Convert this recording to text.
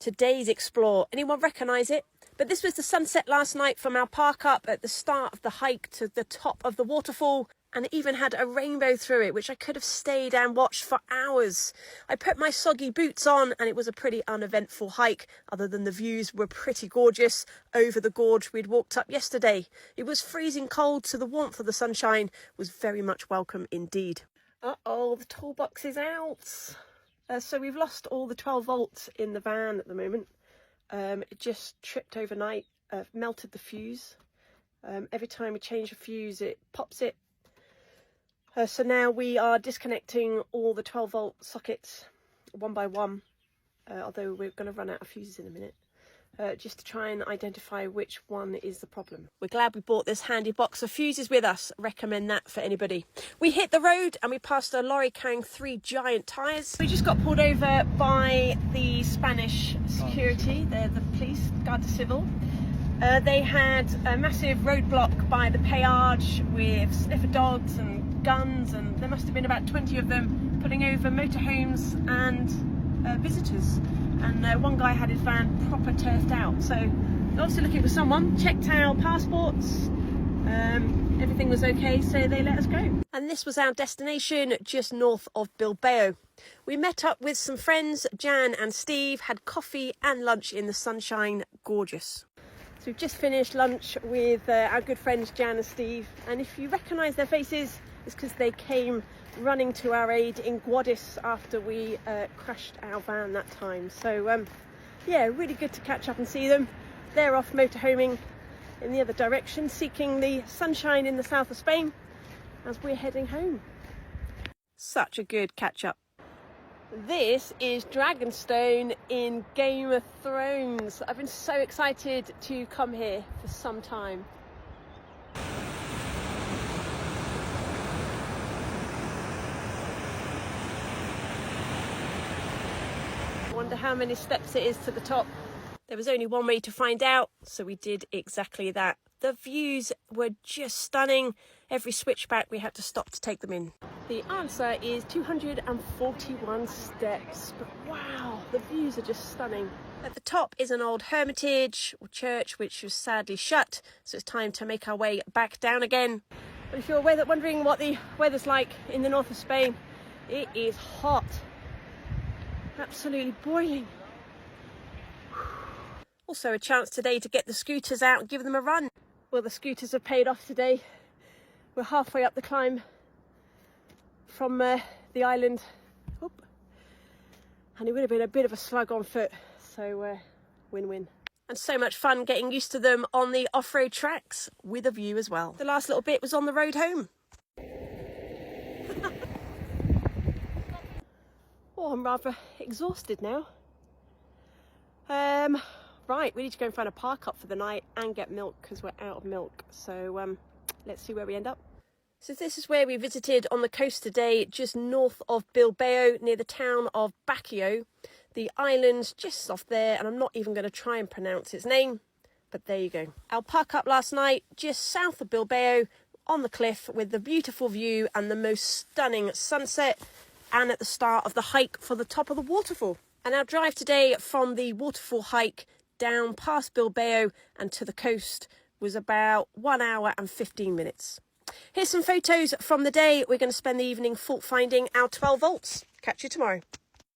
today's Explore. Anyone recognise it? But this was the sunset last night from our park up at the start of the hike to the top of the waterfall, and it even had a rainbow through it, which I could have stayed and watched for hours. I put my soggy boots on and it was a pretty uneventful hike, other than the views were pretty gorgeous over the gorge we'd walked up yesterday. It was freezing cold, so the warmth of the sunshine was very much welcome indeed. Uh-oh, the toolbox is out. So we've lost all the 12 volts in the van at the moment. It just tripped overnight, melted the fuse. Every time we change a fuse, it pops it. So now we are disconnecting all the 12 volt sockets one by one, although we're going to run out of fuses in a minute, just to try and identify which one is the problem. We're glad we bought this handy box of fuses with us. Recommend that for anybody. We hit the road and we passed a lorry carrying 3 giant tyres. We just got pulled over by the Spanish security. They're the police, Guardia Civil. They had a massive roadblock by the peage with sniffer dogs and guns, and there must have been about 20 of them pulling over motorhomes and visitors. And one guy had his van proper turfed out. So obviously looking for someone, checked our passports, everything was okay, so they let us go. And this was our destination, just north of Bilbao. We met up with some friends, Jan and Steve, had coffee and lunch in the sunshine. Gorgeous. So we've just finished lunch with our good friends Jan and Steve, and if you recognise their faces, it's because they came running to our aid in Guadix after we crashed our van that time. So yeah, really good to catch up and see them. They're off motorhoming in the other direction, seeking the sunshine in the south of Spain as we're heading home. Such a good catch up. This is Dragonstone in Game of Thrones. I've been so excited to come here for some time. I wonder how many steps it is to the top. There was only one way to find out, so we did exactly that. The views were just stunning. Every switchback we had to stop to take them in. The answer is 241 steps, but wow, the views are just stunning. At the top is an old hermitage or church, which was sadly shut, so it's time to make our way back down again. But if you're wondering what the weather's like in the north of Spain, it is hot. Absolutely boiling. Also a chance today to get the scooters out and give them a run. Well, the scooters have paid off today. We're halfway up the climb from the island. Oop. And it would have been a bit of a slug on foot, so win-win. And so much fun getting used to them on the off-road tracks with a view as well. The last little bit was on the road home. Oh, I'm rather exhausted now. Right, we need to go and find a park up for the night and get milk because we're out of milk. So let's see where we end up. So this is where we visited on the coast today, just north of Bilbao, near the town of Bakio. The island's just off there, and I'm not even going to try and pronounce its name, but there you go. Our park up last night, just south of Bilbao, on the cliff with the beautiful view and the most stunning sunset, and at the start of the hike for the top of the waterfall. And our drive today from the waterfall hike down past Bilbao and to the coast was about 1 hour and 15 minutes. Here's some photos from the day. We're going to spend the evening fault finding our 12 volts. Catch you tomorrow.